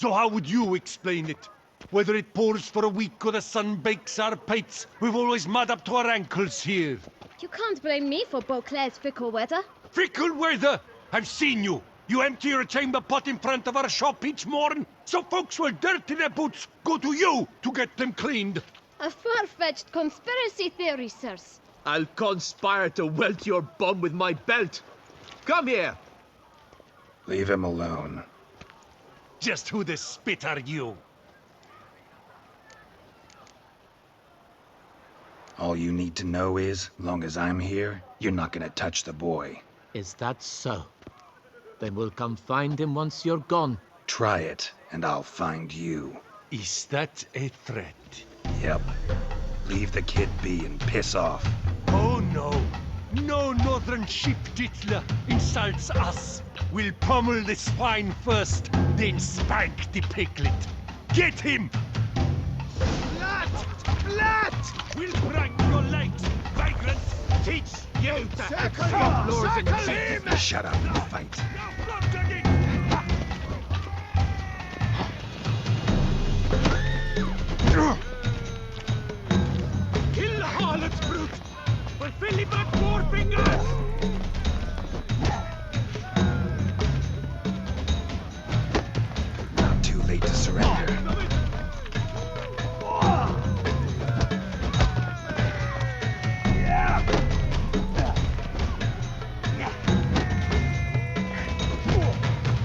So how would you explain it? Whether it pours for a week or the sun bakes our pates, we've always mud up to our ankles here. You can't blame me for Beauclair's fickle weather. Fickle weather! I've seen you! You empty your chamber pot in front of our shop each morn, so folks will dirty their boots go to you to get them cleaned. A far-fetched conspiracy theory, sirs. I'll conspire to welt your bum with my belt. Come here. Leave him alone. Just who the spit are you? All you need to know is, long as I'm here, you're not gonna touch the boy. Is that so? Then we'll come find him once you're gone. Try it, and I'll find you. Is that a threat? Yep. Leave the kid be and piss off. Oh no. No northern sheep titler insults us. We'll pummel the swine first, then spank the piglet. Get him! Blood! Blood! We'll break your legs, vagrants! Teach you to Circle him! Shut up and fight. Now front again! Kill the harlot's brute! We'll fill him back 4 fingers! Not too late to surrender.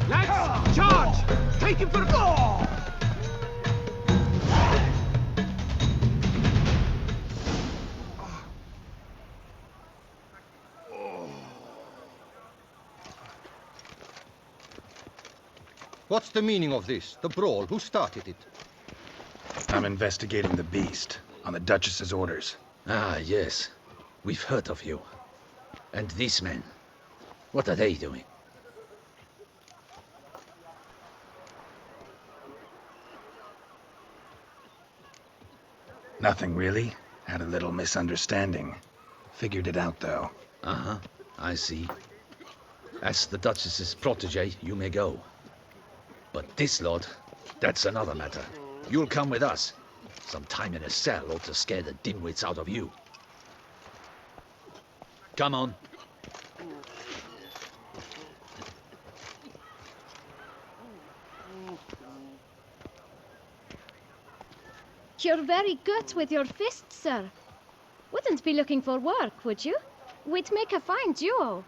Lads, charge! Take him for a... What's the meaning of this? The brawl? Who started it? I'm investigating the beast, on the Duchess's orders. Ah, yes. We've heard of you. And these men, what are they doing? Nothing really. Had a little misunderstanding. Figured it out, though. Uh-huh, I see. As the Duchess's protege, you may go. But this lot, that's another matter. You'll come with us. Some time in a cell ought to scare the dimwits out of you. Come on. You're very good with your fists, sir. Wouldn't be looking for work, would you? We'd make a fine duo.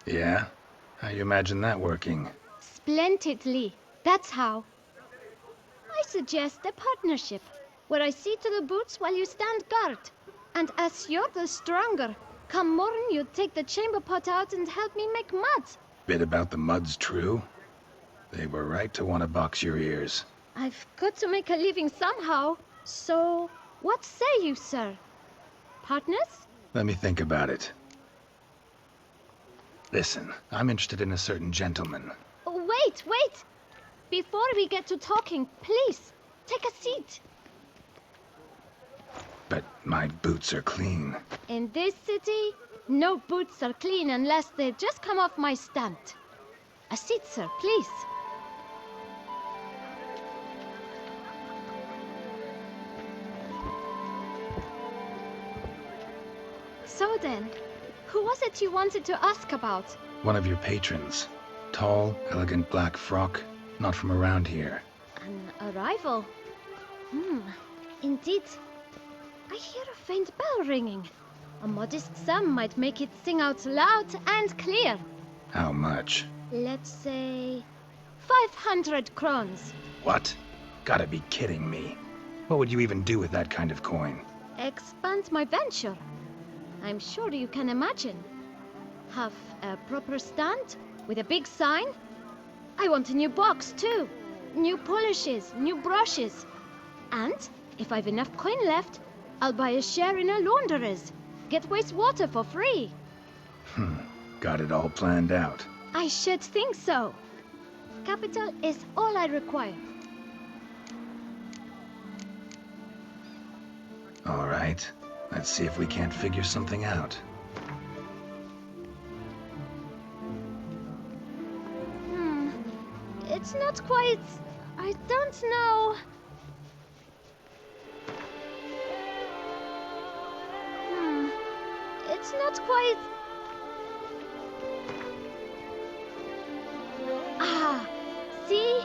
Yeah? How you imagine that working? Splendidly. That's how. I suggest a partnership, where I see to the boots while you stand guard. And as you're the stronger, come morn you take the chamber pot out and help me make mud. Bit about the mud's true? They were right to want to box your ears. I've got to make a living somehow. So, what say you, sir? Partners? Let me think about it. Listen, I'm interested in a certain gentleman. Oh, wait! Before we get to talking, please, take a seat. But my boots are clean. In this city, no boots are clean unless they just come off my stand. A seat, sir, please. So then, who was it you wanted to ask about? One of your patrons. Tall, elegant black frock. Not from around here. An arrival? Indeed. I hear a faint bell ringing. A modest sum might make it sing out loud and clear. How much? Let's say 500 crowns. What? Gotta be kidding me. What would you even do with that kind of coin? Expand my venture. I'm sure you can imagine. Have a proper stand with a big sign. I want a new box too. New polishes, new brushes. And if I've enough coin left, I'll buy a share in a launderer's. Get wastewater for free. Got it all planned out. I should think so. Capital is all I require. All right. Let's see if we can't figure something out. It's not quite... I don't know... It's not quite... Ah, see?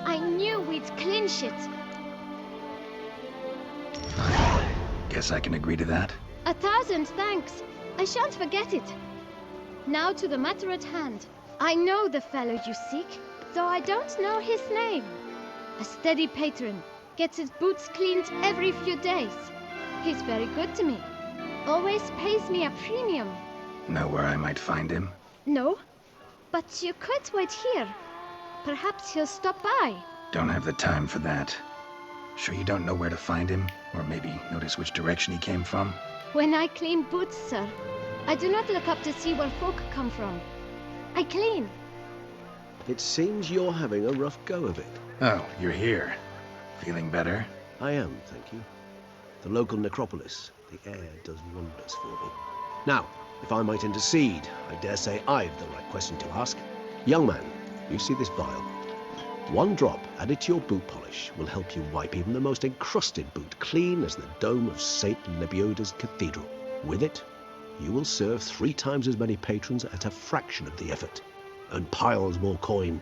I knew we'd clinch it. Guess I can agree to that. 1,000 thanks. I shan't forget it. Now to the matter at hand. I know the fellow you seek, though I don't know his name. A steady patron, gets his boots cleaned every few days. He's very good to me. Always pays me a premium. Know where I might find him? No, but you could wait here. Perhaps he'll stop by. Don't have the time for that. Sure you don't know where to find him? Or maybe notice which direction he came from? When I clean boots, sir, I do not look up to see where folk come from. I clean. It seems you're having a rough go of it. Oh, you're here. Feeling better? I am, thank you. The local necropolis. The air does wonders for me. Now, if I might intercede, I dare say I've the right question to ask. Young man, you see this vial? One drop added to your boot polish will help you wipe even the most encrusted boot clean as the dome of St. Lebioda's Cathedral. With it, you will serve 3 times as many patrons at a fraction of the effort, and piles more coin.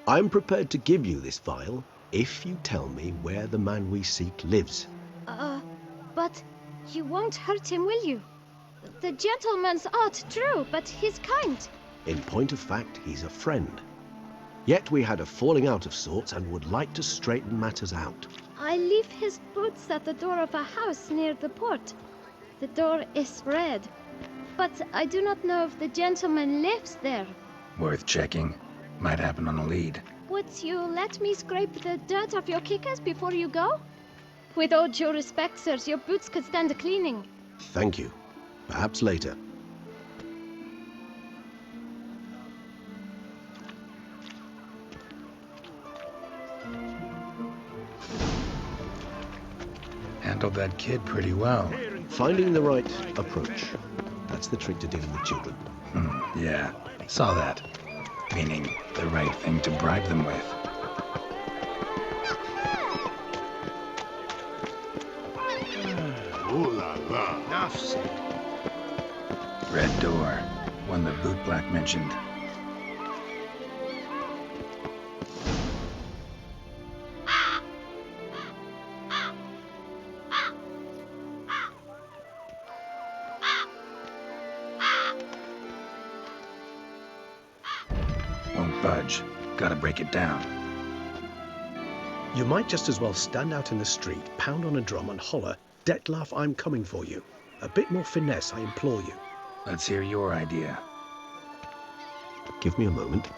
I'm prepared to give you this vial if you tell me where the man we seek lives. But you won't hurt him, will you? The gentleman's odd, true, but he's kind. In point of fact, he's a friend. Yet we had a falling out of sorts and would like to straighten matters out. I leave his boots at the door of a house near the port. The door is red, but I do not know if the gentleman lives there. Worth checking. Might happen on a lead. Would you let me scrape the dirt off your kickers before you go? With all due respect, sirs, your boots could stand a cleaning. Thank you. Perhaps later. Handled that kid pretty well. Finding the right approach. That's the trick to dealing with children. Yeah, saw that. Meaning the right thing to bribe them with. Ooh la la. Enough said. Red door. One the bootblack mentioned. Won't budge. Gotta break it down. You might just as well stand out in the street, pound on a drum and holler, "Detlef, I'm coming for you." A bit more finesse, I implore you. Let's hear your idea. Give me a moment.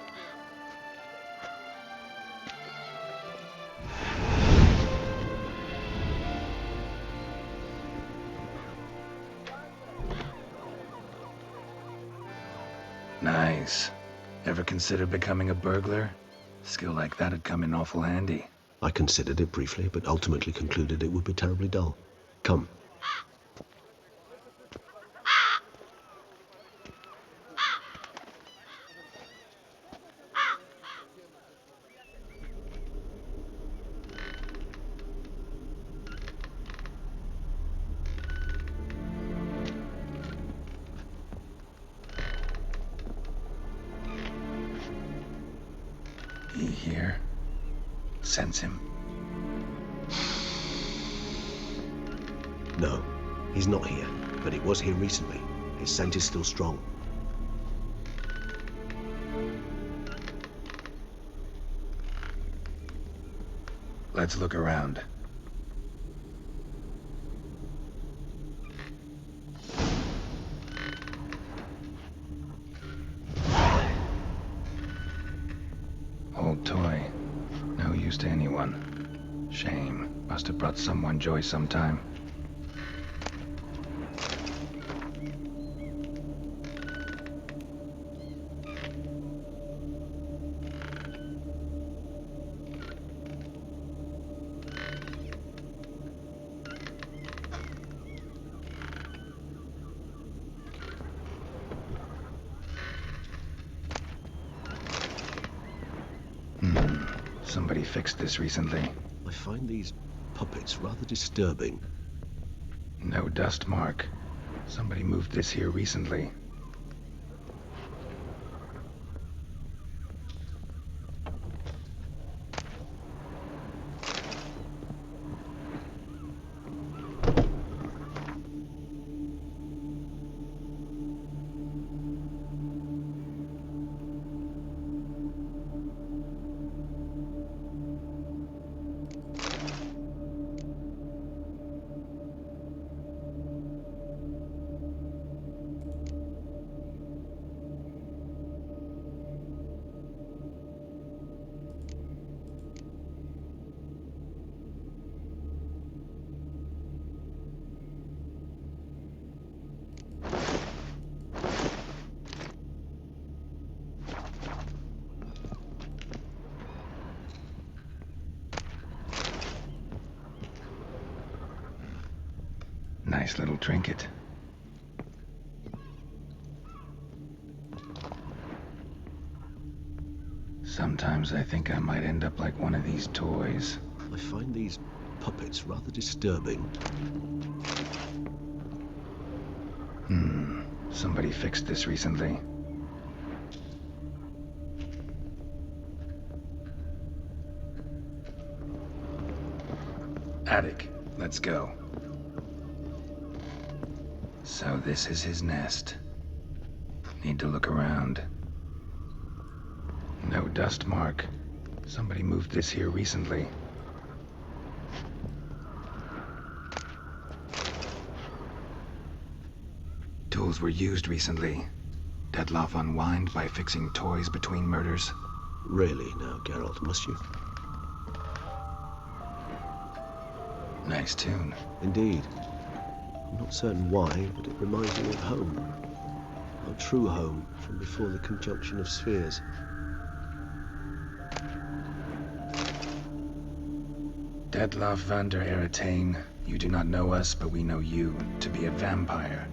Nice. Ever consider becoming a burglar? Skill like that'd come in awful handy. I considered it briefly, but ultimately concluded it would be terribly dull. Come. He here? Sense him? No, he's not here, but he was here recently. His scent is still strong. Let's look around. Old toy. No use to anyone. Shame. Must have brought someone joy sometime. Somebody fixed this recently. I find these puppets rather disturbing. No dust mark. Somebody moved this here recently. Nice little trinket. Sometimes I think I might end up like one of these toys. I find these puppets rather disturbing. Somebody fixed this recently. Attic, let's go. So this is his nest. Need to look around. No dust mark. Somebody moved this here recently. Tools were used recently. Detloff unwind by fixing toys between murders. Really now, Geralt, must you? Nice tune. Indeed. I'm not certain why, but it reminds me of home. Our true home from before the conjunction of spheres. Detloff van der Eretain, you do not know us, but we know you to be a vampire.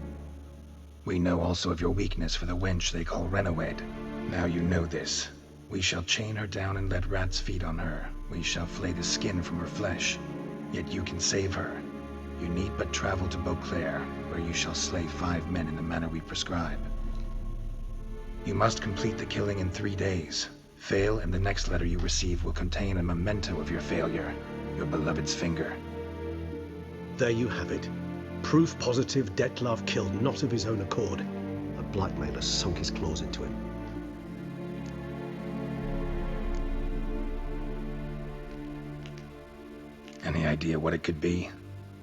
We know also of your weakness for the wench they call Renawed. Now you know this. We shall chain her down and let rats feed on her. We shall flay the skin from her flesh. Yet you can save her. You need but travel to Beauclair, where you shall slay 5 men in the manner we prescribe. You must complete the killing in 3 days. Fail, and the next letter you receive will contain a memento of your failure. Your beloved's finger. There you have it. Proof positive Detlaff killed not of his own accord. A blackmailer sunk his claws into him. Any idea what it could be?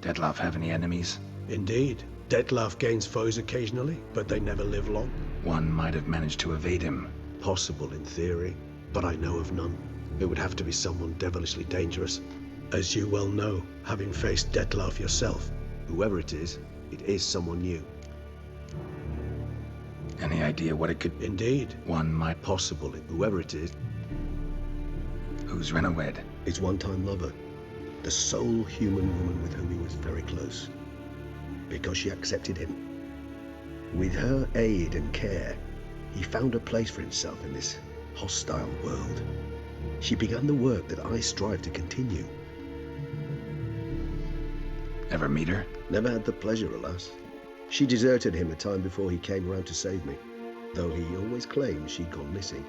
Detloff have any enemies? Indeed, Detlaff gains foes occasionally, but they never live long. One might have managed to evade him. Possible in theory, but I know of none. It would have to be someone devilishly dangerous. As you well know, having faced Detlaff yourself. Whoever it is someone new. Any idea what it could... Indeed. One might... Possible, whoever it is. Who's Renawed? His one-time lover. The sole human woman with whom he was very close. Because she accepted him. With her aid and care, he found a place for himself in this hostile world. She began the work that I strive to continue. Ever meet her? Never had the pleasure, alas. She deserted him a time before he came around to save me, though he always claimed she'd gone missing.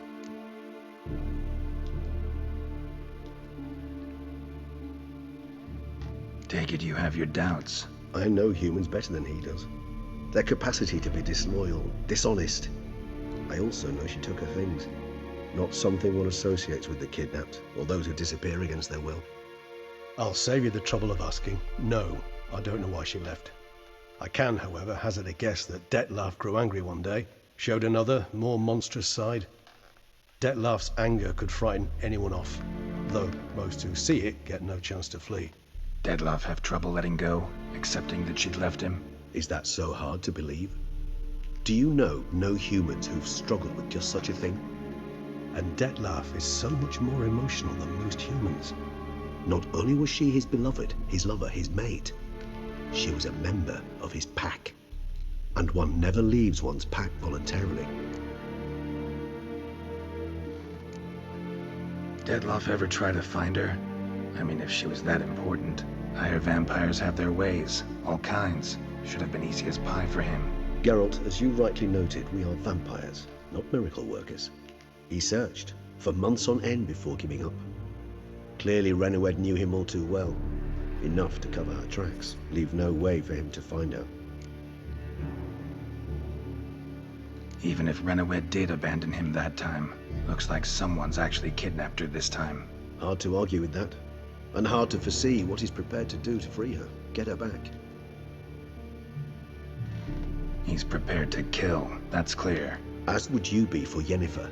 Take it you have your doubts. I know humans better than he does. Their capacity to be disloyal, dishonest. I also know she took her things. Not something one associates with the kidnapped, or those who disappear against their will. I'll save you the trouble of asking. No, I don't know why she left. I can, however, hazard a guess that Detlaff grew angry one day, showed another, more monstrous side. Detlaff's anger could frighten anyone off, though most who see it get no chance to flee. Detlaff have trouble letting go, accepting that she'd left him. Is that so hard to believe? Do you know no humans who've struggled with just such a thing? And Detlaff is so much more emotional than most humans. Not only was she his beloved, his lover, his mate, she was a member of his pack. And one never leaves one's pack voluntarily. Dettlaff ever try to find her? I mean, if she was that important. Higher vampires have their ways, all kinds. Should have been easy as pie for him. Geralt, as you rightly noted, we are vampires, not miracle workers. He searched for months on end before giving up. Clearly Renowed knew him all too well. Enough to cover her tracks, leave no way for him to find her. Even if Renowed did abandon him that time, looks like someone's actually kidnapped her this time. Hard to argue with that. And hard to foresee what he's prepared to do to free her, get her back. He's prepared to kill, that's clear. As would you be for Yennefer.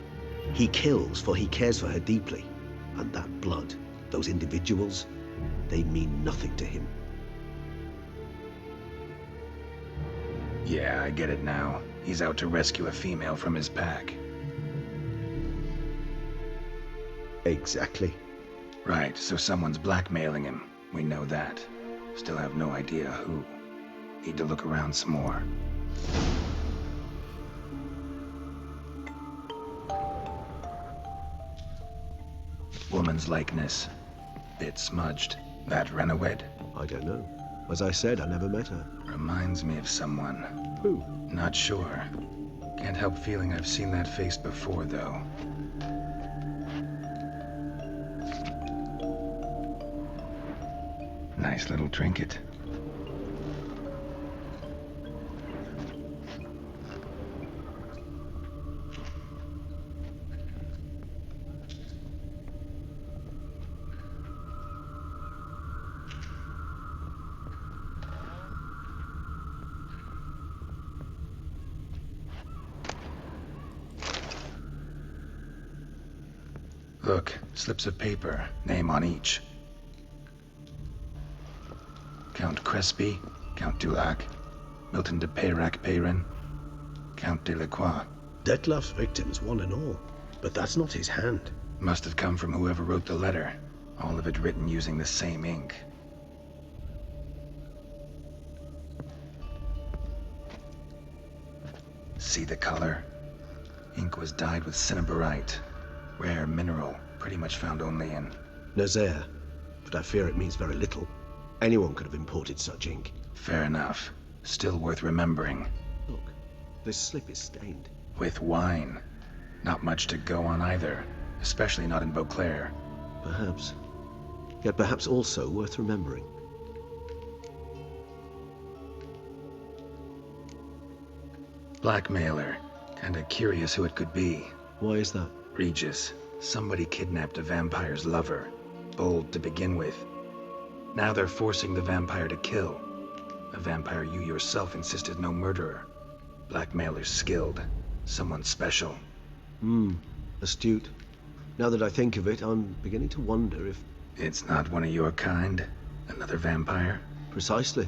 He kills for he cares for her deeply. And that blood, those individuals, they mean nothing to him. Yeah, I get it now. He's out to rescue a female from his pack. Exactly. Right, so someone's blackmailing him. We know that. Still have no idea who. Need to look around some more. Woman's likeness. Bit smudged. That Renowed? I don't know. As I said, I never met her. Reminds me of someone. Who? Not sure. Can't help feeling I've seen that face before, though. Nice little trinket. Look, slips of paper, name on each. Count Crespi, Count Dulac, Milton de Peyrac-Peyrin, Count de la Croix. Dettlaff's victims, one and all. But that's not his hand. Must have come from whoever wrote the letter. All of it written using the same ink. See the color? Ink was dyed with cinnabarite. Rare mineral, pretty much found only in... Nazaire. But I fear it means very little. Anyone could have imported such ink. Fair enough. Still worth remembering. Look, this slip is stained. With wine. Not much to go on either. Especially not in Beauclair. Perhaps. Yet perhaps also worth remembering. Blackmailer. Kinda curious who it could be. Why is that? Regis. Somebody kidnapped a vampire's lover. Bold to begin with. Now they're forcing the vampire to kill. A vampire you yourself insisted no murderer. Blackmailer's skilled. Someone special. Astute. Now that I think of it, I'm beginning to wonder if... It's not one of your kind? Another vampire? Precisely.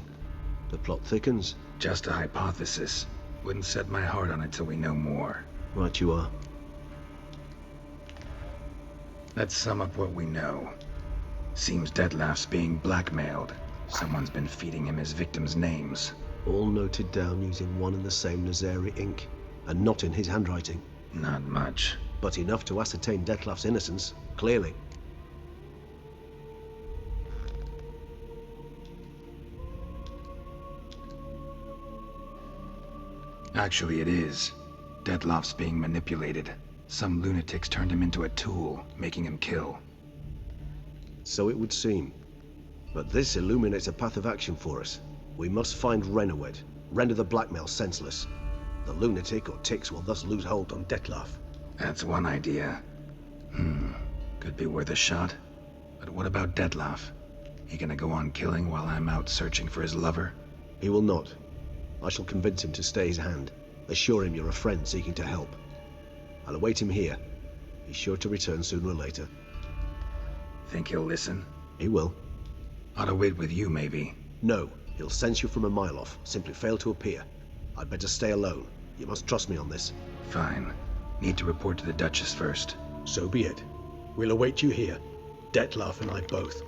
The plot thickens. Just a hypothesis. Wouldn't set my heart on it till we know more. Right you are. Let's sum up what we know. Seems Dettlaff's being blackmailed. Someone's been feeding him his victims' names. All noted down using one and the same Nazari ink. And not in his handwriting. Not much. But enough to ascertain Dettlaff's innocence, clearly. Actually, it is. Dettlaff's being manipulated. Some lunatics turned him into a tool, making him kill. So it would seem. But this illuminates a path of action for us. We must find Renowed, render the blackmail senseless. The lunatic or ticks will thus lose hold on Dettlaff. That's one idea. Could be worth a shot. But what about Dettlaff? He gonna go on killing while I'm out searching for his lover? He will not. I shall convince him to stay his hand. Assure him you're a friend seeking to help. I'll await him here. He's sure to return sooner or later. Think he'll listen? He will. Ought to wait with you, maybe. No, he'll sense you from a mile off. Simply fail to appear. I'd better stay alone. You must trust me on this. Fine. Need to report to the Duchess first. So be it. We'll await you here. Dettlaff and I both.